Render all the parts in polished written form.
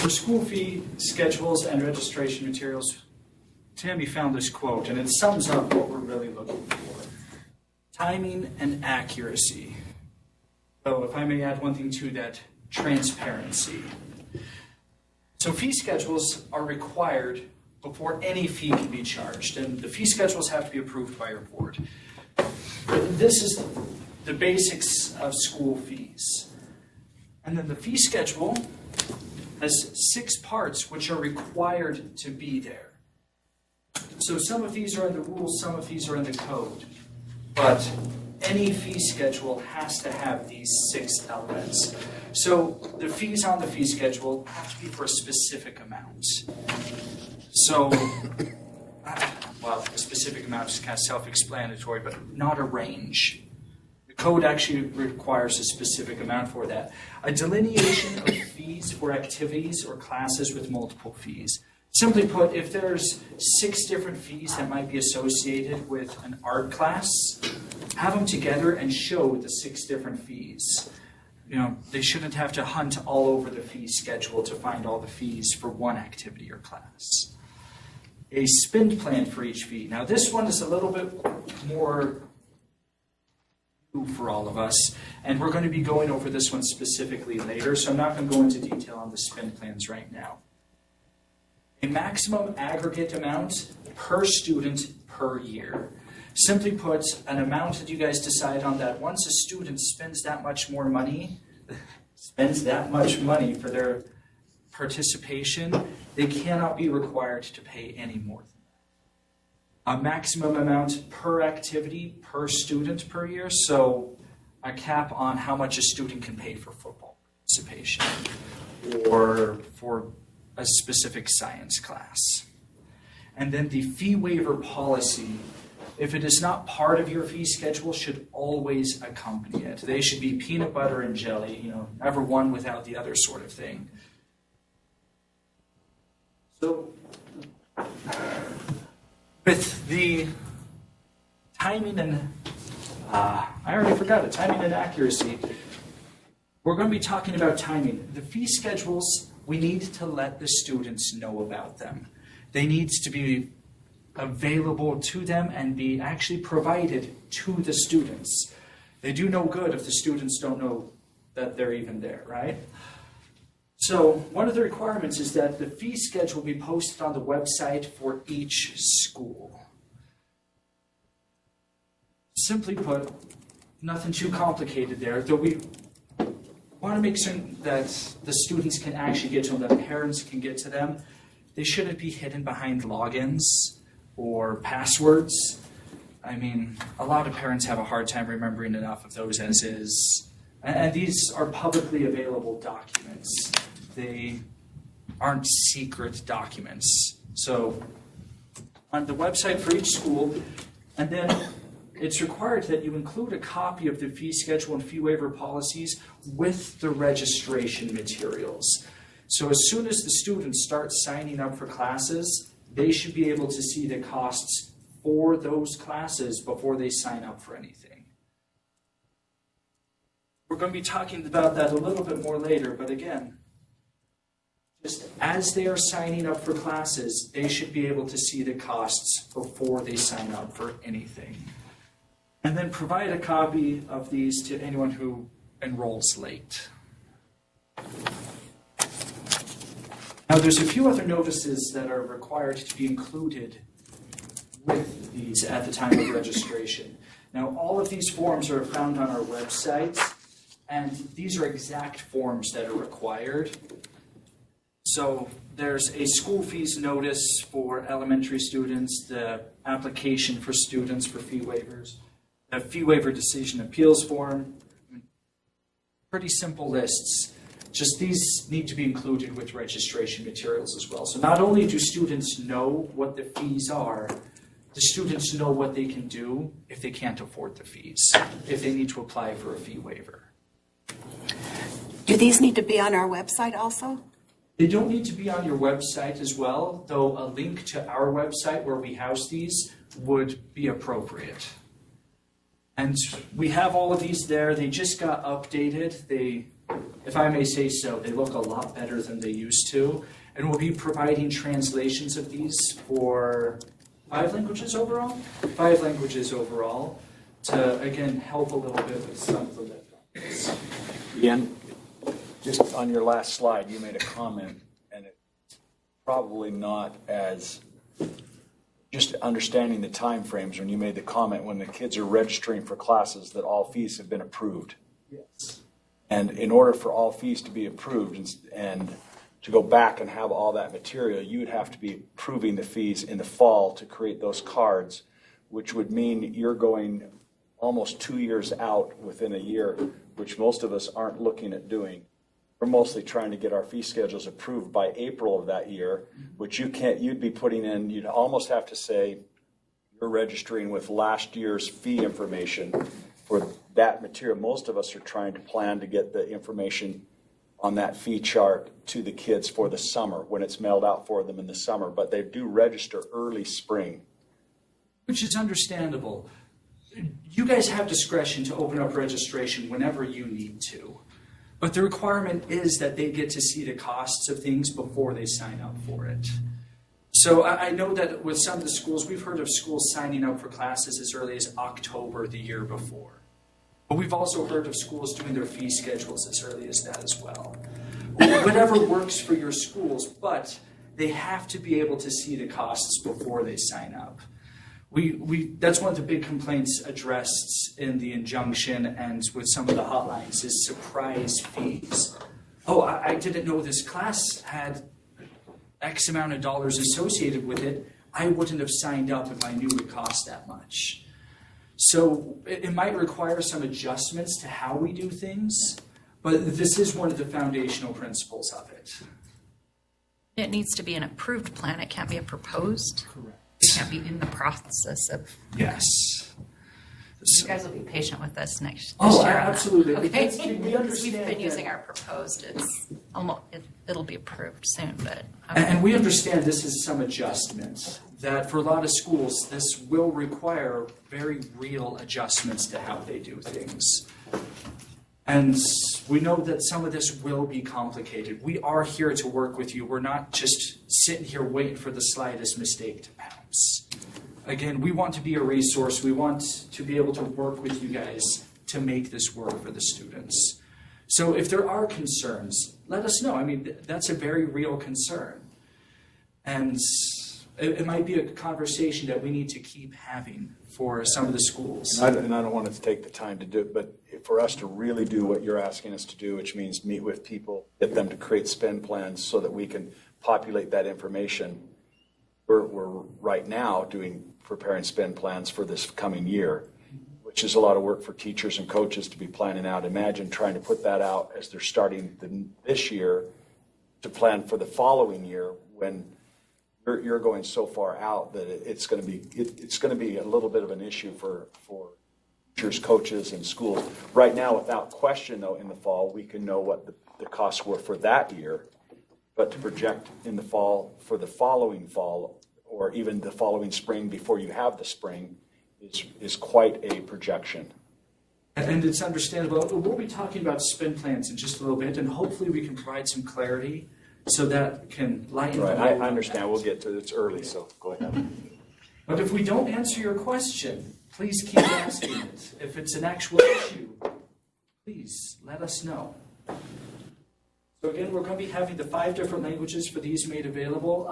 for school fee schedules and registration materials, Tammy found this quote, and it sums up what we're really looking for. Timing and accuracy. So if I may add one thing to that, transparency. So fee schedules are required before any fee can be charged, and the fee schedules have to be approved by your board. This is the basics of school fees. And then the fee schedule has 6 parts which are required to be there. So some of these are in the rules, some of these are in the code. But any fee schedule has to have these 6 elements. So the fees on the fee schedule have to be for a specific amount. So, well, a specific amount is kind of self-explanatory, but not a range. The code actually requires a specific amount for that. A delineation of fees for activities or classes with multiple fees. Simply put, if there's 6 different fees that might be associated with an art class, have them together and show the 6 different fees. You know, they shouldn't have to hunt all over the fee schedule to find all the fees for one activity or class. A spend plan for each fee. Now this one is a little bit more new for all of us, and we're going to be going over this one specifically later, so I'm not going to go into detail on the spend plans right now. A maximum aggregate amount per student per year. Simply put, an amount that you guys decide on that once a student spends that much money for their participation, they cannot be required to pay any more than that. A maximum amount per activity per student per year, so a cap on how much a student can pay for football participation or for a specific science class. And then the fee waiver policy, if it is not part of your fee schedule, should always accompany it. They should be peanut butter and jelly, you know, never one without the other sort of thing. So, with the timing and, I already forgot it, timing and accuracy, we're going to be talking about timing. The fee schedules, we need to let the students know about them. They need to be available to them and be actually provided to the students. They do no good if the students don't know that they're even there, right? So one of the requirements is that the fee schedule be posted on the website for each school. Simply put, nothing too complicated there, though we want to make certain that the students can actually get to them, that parents can get to them. They shouldn't be hidden behind logins or passwords. I mean, a lot of parents have a hard time remembering enough of those as is. And these are publicly available documents. They aren't secret documents. So on the website for each school, and then it's required that you include a copy of the fee schedule and fee waiver policies with the registration materials. So as soon as the students start signing up for classes, they should be able to see the costs for those classes before they sign up for anything. We're going to be talking about that a little bit more later, but again, just as they are signing up for classes, they should be able to see the costs before they sign up for anything. And then provide a copy of these to anyone who enrolls late. Now, there's a few other notices that are required to be included with these at the time of registration. Now, all of these forms are found on our website, and these are exact forms that are required. So there's a school fees notice for elementary students, the application for students for fee waivers, the fee waiver decision appeals form, pretty simple lists. Just these need to be included with registration materials as well. So not only do students know what the fees are, the students know what they can do if they can't afford the fees, if they need to apply for a fee waiver. Do these need to be on our website also? They don't need to be on your website as well, though a link to our website where we house these would be appropriate. And we have all of these there. They just got updated. if I may say so. They look a lot better than they used to. And we'll be providing translations of these for 5 languages overall? 5 languages overall to, again, help a little bit with some of the lift. Ian, just on your last slide, you made a comment, and it's probably not as, just understanding the time frames when you made the comment when the kids are registering for classes that all fees have been approved. Yes. And in order for all fees to be approved and to go back and have all that material, you would have to be approving the fees in the fall to create those cards, which would mean you're going almost 2 years out within a year, which most of us aren't looking at doing. We're mostly trying to get our fee schedules approved by April of that year, which you'd be putting in, you'd almost have to say you're registering with last year's fee information for that material. Most of us are trying to plan to get the information on that fee chart to the kids for the summer, when it's mailed out for them in the summer, but they do register early spring. Which is understandable. You guys have discretion to open up registration whenever you need to. But the requirement is that they get to see the costs of things before they sign up for it. So I know that with some of the schools, we've heard of schools signing up for classes as early as October the year before. But we've also heard of schools doing their fee schedules as early as that as well. Whatever works for your schools, but they have to be able to see the costs before they sign up. That's one of the big complaints addressed in the injunction and with some of the hotlines is surprise fees. Oh, I didn't know this class had X amount of dollars associated with it. I wouldn't have signed up if I knew it cost that much. So it might require some adjustments to how we do things, but this is one of the foundational principles of it. It needs to be an approved plan. It can't be a proposed. Correct. It can't be in the process of. Yes. You guys will be patient with us this year. Oh, on that. absolutely. Okay. Because we Because understand we've been that- using our proposed. It'll be approved soon, but. And we understand this is some adjustments, that for a lot of schools, this will require very real adjustments to how they do things. And we know that some of this will be complicated. We are here to work with you. We're not just sitting here waiting for the slightest mistake to pounce. Again, we want to be a resource. We want to be able to work with you guys to make this work for the students. So if there are concerns, let us know. I mean, that's a very real concern. And it might be a conversation that we need to keep having for some of the schools. And I don't want to take the time to do it, but for us to really do what you're asking us to do, which means meet with people, get them to create spend plans so that we can populate that information. We're right now preparing spend plans for this coming year, which is a lot of work for teachers and coaches to be planning out. Imagine trying to put that out as they're starting this year to plan for the following year when you're going so far out that it's going to be a little bit of an issue for teachers, coaches, and schools. Right now, without question, though, in the fall, we can know what the costs were for that year. But to project in the fall for the following fall, or even the following spring before you have the spring, is quite a projection. And it's understandable. We'll be talking about spend plans in just a little bit, and hopefully we can provide some clarity so that can lighten the Right, load I on understand. that. We'll get to it. It's early, so go ahead. But if we don't answer your question, please keep asking it. If it's an actual issue, please let us know. So again, we're going to be having the 5 different languages for these made available.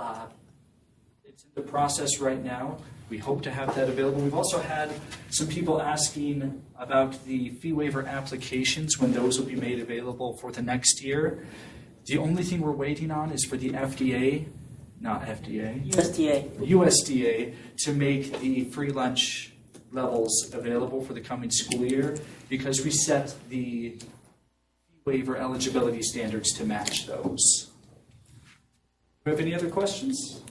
It's in the process right now. We hope to have that available. We've also had some people asking about the fee waiver applications, when those will be made available for the next year. The only thing we're waiting on is for the USDA to make the free lunch levels available for the coming school year, because we set the waiver eligibility standards to match those. Do you have any other questions?